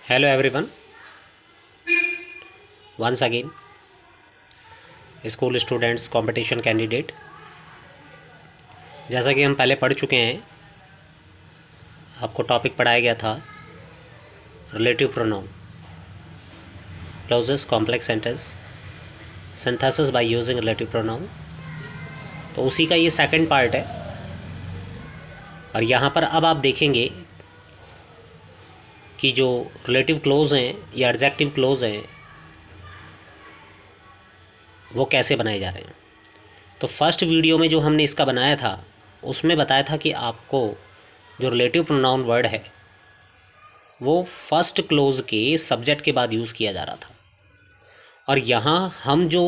Hello everyone, once again, school students competition candidate. जैसा कि हम पहले पढ़ चुके हैं, आपको टॉपिक पढ़ाया गया था relative pronoun, closest complex sentence, synthesis by using relative pronoun. तो उसी का ये सेकंड पार्ट है। और यहाँ पर अब आप देखेंगे कि जो रिलेटिव क्लोज हैं या एडजेक्टिव क्लोज हैं वो कैसे बनाए जा रहे हैं। तो फर्स्ट वीडियो में जो हमने इसका बनाया था उसमें बताया था कि आपको जो रिलेटिव प्रोनाउन वर्ड है वो फर्स्ट क्लोज के सब्जेक्ट के बाद यूज़ किया जा रहा था, और यहाँ हम जो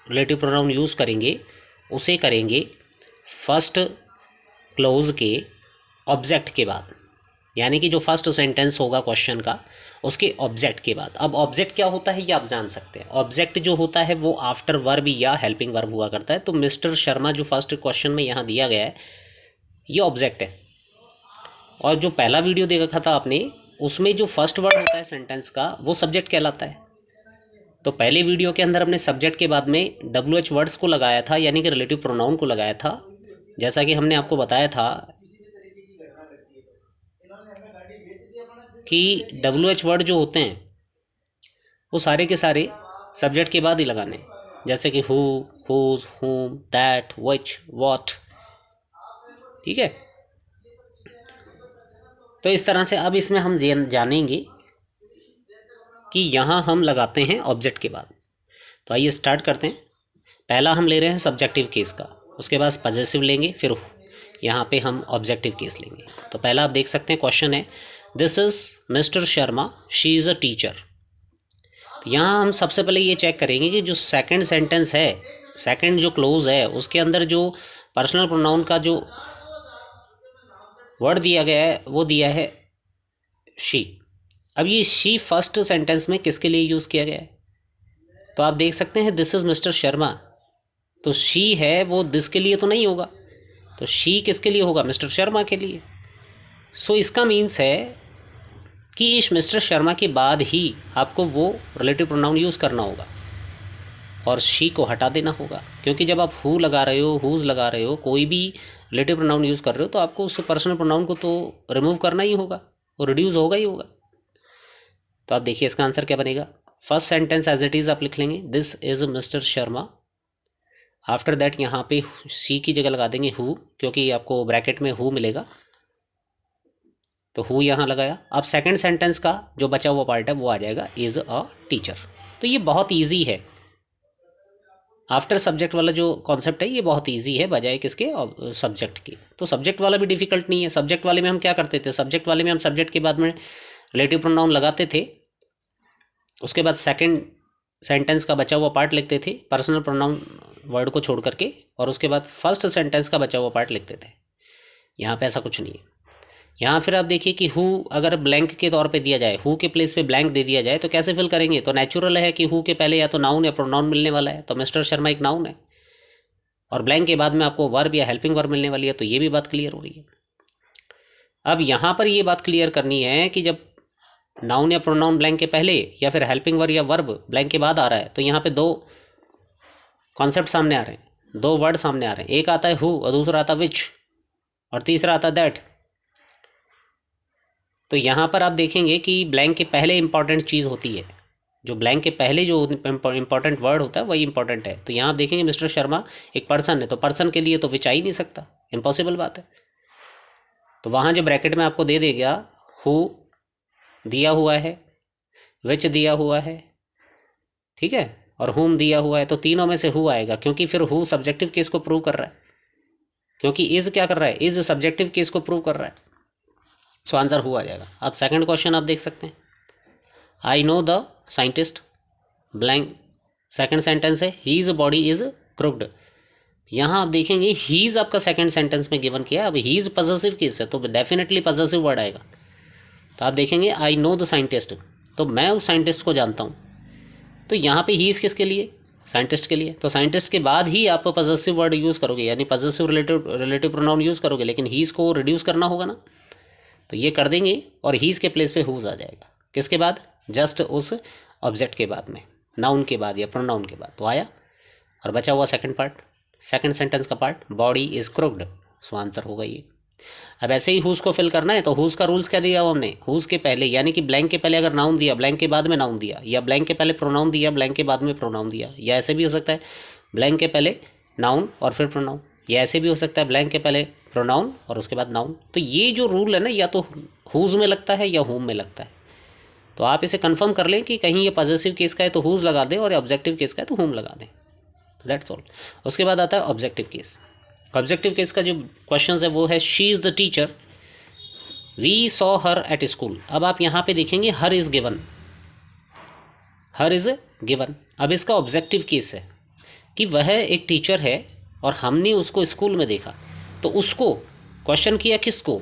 रिलेटिव प्रोनाउन यूज़ करेंगे उसे करेंगे फर्स्ट क्लोज के ऑब्जेक्ट के बाद, यानी कि जो फर्स्ट सेंटेंस होगा क्वेश्चन का उसके ऑब्जेक्ट के बाद। अब ऑब्जेक्ट क्या होता है ये आप जान सकते हैं। ऑब्जेक्ट जो होता है वो आफ्टर वर्ब या हेल्पिंग वर्ब हुआ करता है। तो मिस्टर शर्मा जो फर्स्ट क्वेश्चन में यहाँ दिया गया है ये ऑब्जेक्ट है। और जो पहला वीडियो देखा था आपने उसमें जो फर्स्ट वर्ड होता है सेंटेंस का वो सब्जेक्ट कहलाता है। तो पहले वीडियो के अंदर हमने सब्जेक्ट के बाद में WH वर्ड्स को लगाया था, यानी कि रिलेटिव प्रोनाउन को लगाया था। जैसा कि हमने आपको बताया था कि WH वर्ड जो होते हैं वो सारे के सारे सब्जेक्ट के बाद ही लगाने, जैसे कि हु, हुज, हुम, दैट, व्हिच, व्हाट। ठीक है, तो इस तरह से अब इसमें हम जानेंगे कि यहाँ हम लगाते हैं ऑब्जेक्ट के बाद। तो आइए स्टार्ट करते हैं। पहला हम ले रहे हैं सब्जेक्टिव केस का, उसके बाद पजेसिव लेंगे, फिर यहाँ पे हम ऑब्जेक्टिव केस लेंगे। तो पहला आप देख सकते हैं क्वेश्चन है this is mister Sharma, she is a teacher. यहाँ हम सबसे पहले ये चेक करेंगे कि जो सेकंड सेंटेंस है, सेकंड जो क्लोज है उसके अंदर जो पर्सनल प्रोनाउन का जो वर्ड दिया गया है वो दिया है शी। अब ये शी फर्स्ट सेंटेंस में किसके लिए यूज़ किया गया है? तो आप देख सकते हैं दिस इज़ मिस्टर शर्मा, तो शी है वो दिस के लिए तो नहीं होगा, तो शी किसके लिए होगा? मिस्टर शर्मा के लिए। सो इसका मीन्स है कि इस मिस्टर शर्मा के बाद ही आपको वो रिलेटिव प्रोनाउन यूज़ करना होगा और शी को हटा देना होगा, क्योंकि जब आप हु लगा रहे हो, हुज लगा रहे हो, कोई भी रिलेटिव प्रोनाउन यूज़ कर रहे हो तो आपको उस पर्सनल प्रोनाउन को तो रिमूव करना ही होगा और रिड्यूस होगा ही होगा। तो आप देखिए इसका आंसर क्या बनेगा। First sentence as it is आप लिख लेंगे this is mister Sharma. After that यहाँ पे शी की जगह लगा देंगे हु, क्योंकि आपको ब्रैकेट में हु मिलेगा, तो हु यहाँ लगाया। अब सेकंड सेंटेंस का जो बचा हुआ पार्ट है वो आ जाएगा इज़ अ टीचर। तो ये बहुत इजी है, आफ्टर सब्जेक्ट वाला जो कॉन्सेप्ट है ये बहुत इजी है बजाय किसके? सब्जेक्ट के। तो सब्जेक्ट वाला भी डिफिकल्ट नहीं है। सब्जेक्ट वाले में हम क्या करते थे? सब्जेक्ट वाले में हम सब्जेक्ट के बाद में रिलेटिव प्रोनाउन लगाते थे, उसके बाद सेकंड सेंटेंस का बचा हुआ पार्ट लिखते थे पर्सनल प्रोनाउन वर्ड को छोड़ करके, और उसके बाद फर्स्ट सेंटेंस का बचा हुआ पार्ट लिखते थे। यहाँ पे ऐसा कुछ नहीं है। यहाँ फिर आप देखिए कि हु अगर ब्लैंक के तौर पे दिया जाए, हु के प्लेस पे ब्लैंक दे दिया जाए तो कैसे फिल करेंगे? तो नेचुरल है कि हु के पहले या तो नाउन या प्रोनाउन मिलने वाला है, तो मिस्टर शर्मा एक नाउन है, और ब्लैंक के बाद में आपको वर्ब या हेल्पिंग वर्ब मिलने वाली है, तो ये भी बात क्लियर हो रही है। अब यहाँ पर ये बात क्लियर करनी है कि जब नाउन या प्रोनाउन ब्लैंक के पहले या फिर हेल्पिंग वर्ब या वर्ब ब्लैंक के बाद आ रहा है तो यहाँ पे दो कॉन्सेप्ट सामने आ रहे हैं, दो वर्ड सामने आ रहे हैं। एक आता है हु और दूसरा आता है विच और तीसरा आता है दैट। तो यहाँ पर आप देखेंगे कि ब्लैंक के पहले इंपॉर्टेंट चीज़ होती है, जो ब्लैंक के पहले जो इंपॉर्टेंट वर्ड होता है वही इंपॉर्टेंट है। तो यहाँ आप देखेंगे मिस्टर शर्मा एक पर्सन है, तो पर्सन के लिए तो विच आ ही नहीं सकता, इम्पॉसिबल बात है। तो वहाँ जो ब्रैकेट में आपको दे देगा हु दिया हुआ है, विच दिया हुआ है, ठीक है, और हुम दिया हुआ है, तो तीनों में से हु आएगा, क्योंकि फिर हु सब्जेक्टिव केस को प्रूव कर रहा है, क्योंकि इज क्या कर रहा है? इज सब्जेक्टिव केस को प्रूव कर रहा है। सो आंसर हु आ जाएगा। अब सेकंड क्वेश्चन आप देख सकते हैं, I know the scientist blank, second sentence है हीज बॉडी इज क्रुक्ड। यहाँ आप देखेंगे हीज आपका सेकंड सेंटेंस में गिवन किया है। अब हीज पॉजेसिव केस है तो डेफिनेटली पॉजेसिव वर्ड आएगा। तो आप देखेंगे आई नो द साइंटिस्ट, तो मैं उस साइंटिस्ट को जानता हूँ, तो यहाँ पे हीज किसके लिए? साइंटिस्ट के लिए। तो साइंटिस्ट के बाद ही आप पॉजेसिव वर्ड यूज़ करोगे, यानी पॉजेसिव रिलेटिव प्रोनाउन यूज़ करोगे, लेकिन हीज को रिड्यूस करना होगा ना, तो ये कर देंगे और हीज के प्लेस पे हुज आ जाएगा। किसके बाद? जस्ट उस ऑब्जेक्ट के बाद में, नाउन के बाद या प्रोनाउन के बाद। तो आया, और बचा हुआ सेकंड पार्ट, सेकंड सेंटेंस का part, body is crooked. So answer होगा ये। अब ऐसे ही हुज को फिल करना है तो हुज का रूल्स क्या दिया हुआ हमने? हुज के पहले यानी कि ब्लैंक के पहले अगर नाउन दिया, ब्लैंक के बाद में नाउन दिया, या ब्लैंक के पहले प्रोनाउन दिया, ब्लैंक के बाद में प्रोनाउन दिया, या ऐसे भी हो सकता है ब्लैंक के पहले नाउन और फिर प्रोनाउन, या ऐसे भी हो सकता है ब्लैंक के पहले प्रोनाउन और उसके बाद नाउन। तो ये जो रूल है ना, या तो हुज में लगता है या हुम में लगता है। तो आप इसे कंफर्म कर लें कि कहीं ये पॉजिटिव केस का है तो हुज लगा दें, और ऑब्जेक्टिव केस का है तो हुम लगा दें। That's all. उसके बाद आता है ऑब्जेक्टिव केस। ऑब्जेक्टिव केस का जो क्वेश्चन है वो है she is the teacher, we saw her at school. अब आप यहाँ पे देखेंगे her is given, her is given. अब इसका ऑब्जेक्टिव केस है कि वह एक टीचर है और हमने उसको स्कूल में देखा। तो उसको क्वेश्चन किया किसको,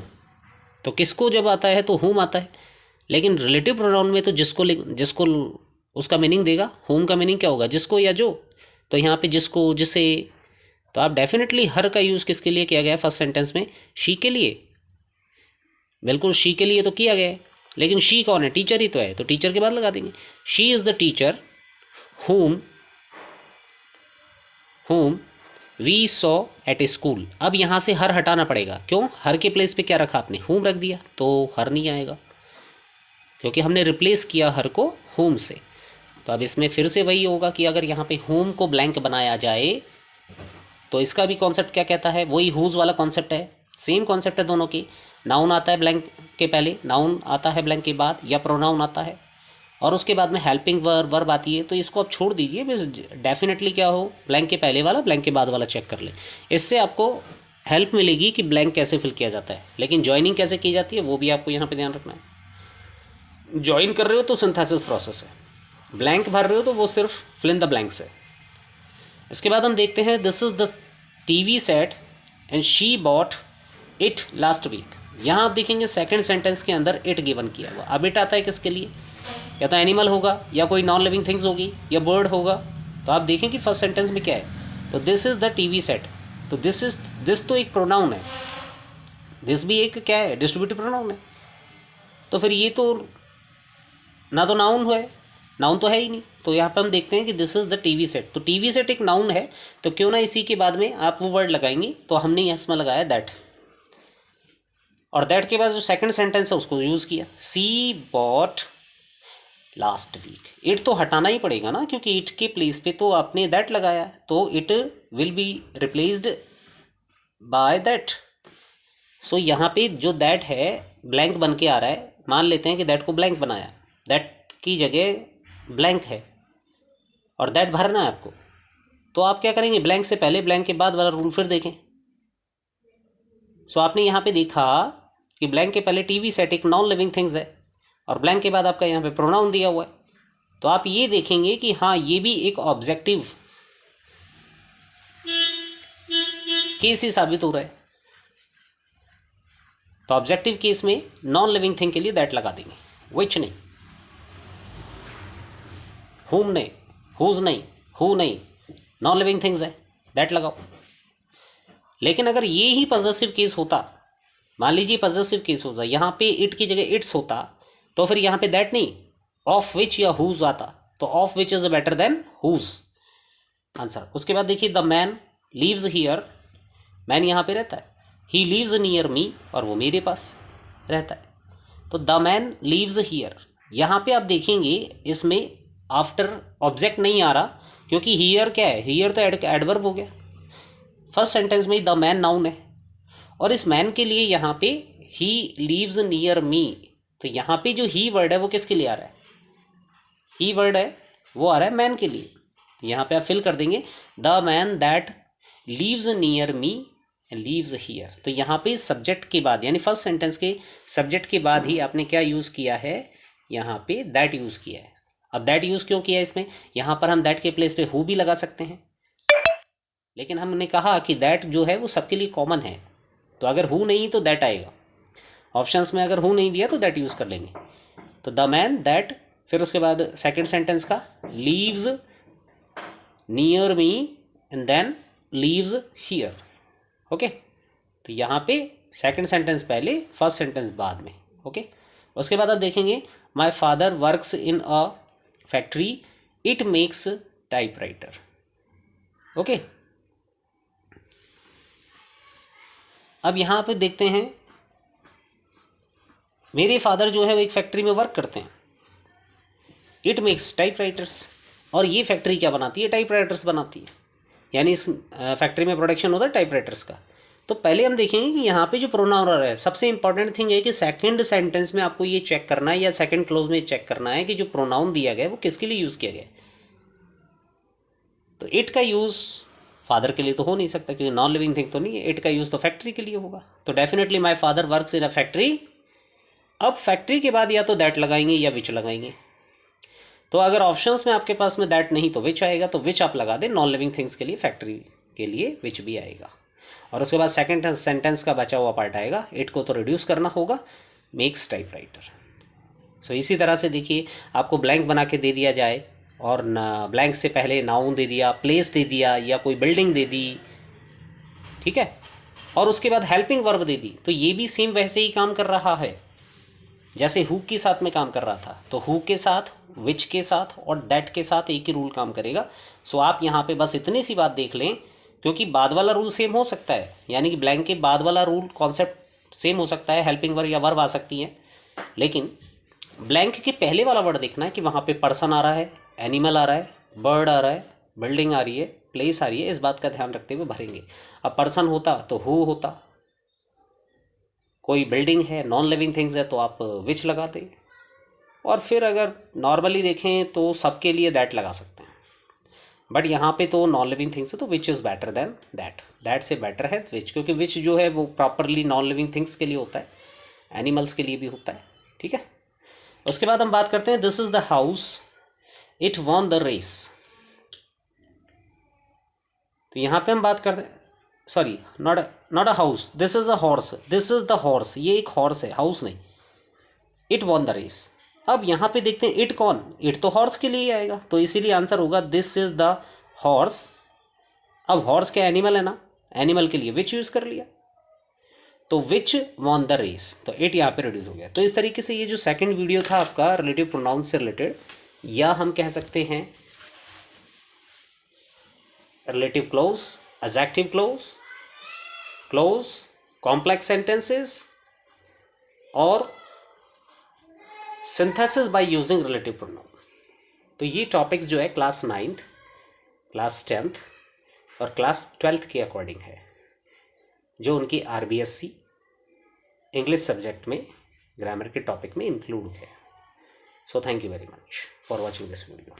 तो किसको जब आता है तो हुम आता है। लेकिन रिलेटिव प्रोनाउन में तो जिसको जिसको उसका मीनिंग देगा। हुम का मीनिंग क्या होगा? जिसको या जो। तो यहाँ पे जिसको, जिसे। तो आप डेफिनेटली हर का यूज़ किसके लिए किया गया है फर्स्ट सेंटेंस में? शी के लिए। बिल्कुल शी के लिए तो किया गया है, लेकिन शी कौन है? टीचर ही तो है, तो टीचर के बाद लगा देंगे। She is the teacher whom we saw at school. अब यहाँ से हर हटाना पड़ेगा। क्यों? हर के प्लेस पे क्या रखा आपने? whom रख दिया, तो हर नहीं आएगा क्योंकि हमने रिप्लेस किया हर को whom से। तो अब इसमें फिर से वही होगा कि अगर यहाँ पे whom को ब्लैंक बनाया जाए तो इसका भी कॉन्सेप्ट क्या कहता है? वही whose वाला कॉन्सेप्ट है, सेम कॉन्सेप्ट है दोनों की। नाउन आता है ब्लैंक के पहले, नाउन आता है ब्लैंक के बाद, या प्रोनाउन आता है, और उसके बाद में हेल्पिंग वर्ब आती है। तो इसको आप छोड़ दीजिए, बस डेफिनेटली क्या हो, ब्लैंक के पहले वाला ब्लैंक के बाद वाला चेक कर लें। इससे आपको हेल्प मिलेगी कि ब्लैंक कैसे फिल किया जाता है। लेकिन ज्वाइनिंग कैसे की जाती है वो भी आपको यहाँ पे ध्यान रखना है। ज्वाइन कर रहे हो तो सिंथेसिस प्रोसेस है, ब्लैंक भर रहे हो तो वो सिर्फ फिल इन द ब्लैंक्स है। इसके बाद हम देखते हैं this is the TV set and she bought it last week. यहाँ आप देखेंगे सेकंड सेंटेंस के अंदर इट गिवन किया हुआ। अब इट आता है किसके लिए? या तो एनिमल होगा, या कोई नॉन लिविंग थिंग्स होगी, या बर्ड होगा। तो आप देखें कि फर्स्ट सेंटेंस में क्या है। तो this is the TV set. तो दिस तो एक प्रोनाउन है, दिस भी एक क्या है? डिस्ट्रीब्यूटिव प्रोनाउन है। तो फिर ये तो ना तो नाउन है, नाउन तो है ही नहीं। तो यहाँ पे हम देखते हैं कि this is the TV set. तो टीवी सेट एक नाउन है, तो क्यों ना इसी के बाद में आप वो वर्ड लगाएंगे। तो हमने इसमें लगाया दैट, और दैट के बाद जो सेकंड सेंटेंस है उसको यूज़ किया, सी बॉट लास्ट वीक। इट तो हटाना ही पड़ेगा ना, क्योंकि इट के प्लेस पे तो आपने दैट लगाया, तो it will be replaced by that. So यहाँ पे जो दैट है ब्लैंक बन के आ रहा है। मान लेते हैं कि दैट को ब्लैंक बनाया, दैट की जगह ब्लैंक है और दैट भरना है आपको। तो आप क्या करेंगे? ब्लैंक से पहले ब्लैंक के बाद वाला रूल फिर देखें। सो आपने यहाँ पे देखा कि ब्लैंक के पहले टीवी सेट एक नॉन लिविंग थिंग्स है, और ब्लैंक के बाद आपका यहाँ पे प्रोनाउन दिया हुआ है। तो आप ये देखेंगे कि हाँ, ये भी एक ऑब्जेक्टिव केस ही साबित हो रहा है। तो ऑब्जेक्टिव केस में नॉन लिविंग थिंग के लिए दैट लगा देंगे, विच नहीं, हुम नहीं, हुज नहीं, हु नहीं, नॉन लिविंग थिंग्स है, दैट लगाओ। लेकिन अगर ये ही पॉजिटिव केस होता, मान लीजिए पॉजिटिव केस होता, यहाँ पे इट की जगह इट्स होता, तो फिर यहाँ पे दैट नहीं, ऑफ विच या हुज आता। तो of which is better than whose answer. उसके बाद देखिए the man lives here, man यहाँ पे रहता है, ही लीव्स नियर मी, और वो मेरे पास रहता है। तो द मैन लीव्स हियर, यहाँ पे आप देखेंगे इसमें आफ्टर ऑब्जेक्ट नहीं आ रहा, क्योंकि हियर क्या है? हियर तो एडवर्ब हो गया। फर्स्ट सेंटेंस में द मैन नाउन है, और इस मैन के लिए यहाँ पे ही लीव्स नियर मी। तो यहाँ पे जो ही वर्ड है वो किसके लिए आ रहा है? ही वर्ड है वो आ रहा है मैन के लिए। तो यहाँ पे आप फिल कर देंगे the man that leaves near me leaves here. तो यहाँ पे सब्जेक्ट के बाद, यानी फर्स्ट सेंटेंस के सब्जेक्ट के बाद ही आपने क्या यूज़ किया है? यहाँ पे दैट यूज़ किया है। अब दैट यूज़ क्यों किया है इसमें? यहाँ पर हम दैट के प्लेस पे हु भी लगा सकते हैं, लेकिन हमने कहा कि दैट जो है वो सबके लिए कॉमन है। तो अगर हु नहीं तो दैट आएगा। ऑप्शंस में अगर हु नहीं दिया तो दैट यूज़ कर लेंगे। तो द मैन दैट, फिर उसके बाद सेकंड सेंटेंस का lives near me and then lives here. Okay, तो यहाँ पे सेकंड सेंटेंस पहले, फर्स्ट सेंटेंस बाद में। ओके, उसके बाद आप देखेंगे my father works in a factory, it makes typewriter. Okay, अब यहाँ पे देखते हैं मेरे फादर जो है वो एक फैक्ट्री में वर्क करते हैं, इट मेक्स टाइपराइटर्स, और ये फैक्ट्री क्या बनाती है, टाइपराइटर्स बनाती है, यानी इस फैक्ट्री में प्रोडक्शन होता है टाइपराइटर्स का। तो पहले हम देखेंगे कि यहाँ पे जो प्रोनाउन आ रहा है, सबसे इंपॉर्टेंट थिंग है कि सेकंड सेंटेंस में आपको ये चेक करना है या सेकंड क्लोज में चेक करना है कि जो प्रोनाउन दिया गया है वो किसके लिए यूज़ किया गया है। तो इट का यूज़ फादर के लिए तो हो नहीं सकता क्योंकि नॉन लिविंग थिंग तो नहीं है, इट का यूज़ तो फैक्ट्री के लिए होगा। तो definitely my father works in a factory. अब फैक्ट्री के बाद या तो दैट लगाएंगे या विच लगाएंगे। तो अगर ऑप्शंस में आपके पास में दैट नहीं तो विच आएगा, तो विच आप लगा दें, नॉन लिविंग थिंग्स के लिए फैक्ट्री के लिए विच भी आएगा। और उसके बाद सेकंड सेंटेंस का बचा हुआ पार्ट आएगा, इट को तो रिड्यूस करना होगा, मेक्स टाइपराइटर। सो इसी तरह से देखिए, आपको ब्लैंक बना के दे दिया जाए और ब्लैंक से पहले नाउन दे दिया, प्लेस दे दिया या कोई बिल्डिंग दे दी, ठीक है, और उसके बाद हेल्पिंग वर्ब दे दी, तो ये भी सेम वैसे ही काम कर रहा है जैसे हु के साथ में काम कर रहा था। तो हु के साथ, विच के साथ और दैट के साथ एक ही रूल काम करेगा। सो आप यहाँ पे बस इतनी सी बात देख लें, क्योंकि बाद वाला रूल सेम हो सकता है, यानी कि ब्लैंक के बाद वाला रूल कॉन्सेप्ट सेम हो सकता है, हेल्पिंग वर्ब या वर्ब आ सकती है, लेकिन ब्लैंक के पहले वाला वर्ड देखना है कि वहाँ पे पर्सन आ रहा है, एनिमल आ रहा है, बर्ड आ रहा है, बिल्डिंग आ रही है, प्लेस आ रही है, इस बात का ध्यान रखते हुए भरेंगे। अब पर्सन होता तो हु होता, कोई बिल्डिंग है, नॉन लिविंग थिंग्स है तो आप विच लगा दें, और फिर अगर नॉर्मली देखें तो सबके लिए दैट लगा सकते हैं, बट यहाँ पे तो नॉन लिविंग थिंग्स है तो which is better than that, that से बेटर है विच, क्योंकि विच जो है वो प्रॉपरली नॉन लिविंग थिंग्स के लिए होता है, एनिमल्स के लिए भी होता है, ठीक है। उसके बाद हम बात करते हैं this is the house, it won the race. तो यहाँ पे हम बात करते हैं, sorry, not a house, this is a horse, this is the horse, ये एक हॉर्स है, हाउस नहीं, इट वॉन द रेस। अब यहाँ पे देखते हैं इट कौन, इट तो हॉर्स के लिए ही आएगा, तो इसीलिए आंसर होगा दिस इज द हॉर्स। अब हॉर्स क्या एनिमल है ना, एनिमल के लिए विच यूज कर लिया, तो विच वॉन द रेस, तो इट यहाँ पे रिड्यूस हो गया। तो इस तरीके से ये जो सेकंड वीडियो था आपका रिलेटिव प्रोनाउंस से रिलेटेड, या हम कह सकते हैं relative clause, adjective clause, clause, complex sentences और synthesis by using relative pronoun. तो ये टॉपिक्स जो है क्लास 9th, क्लास 10th और क्लास 12th के अकॉर्डिंग है, जो उनकी RBSC इंग्लिश सब्जेक्ट में ग्रामर के टॉपिक में इंक्लूड है। So thank you very much for watching this video.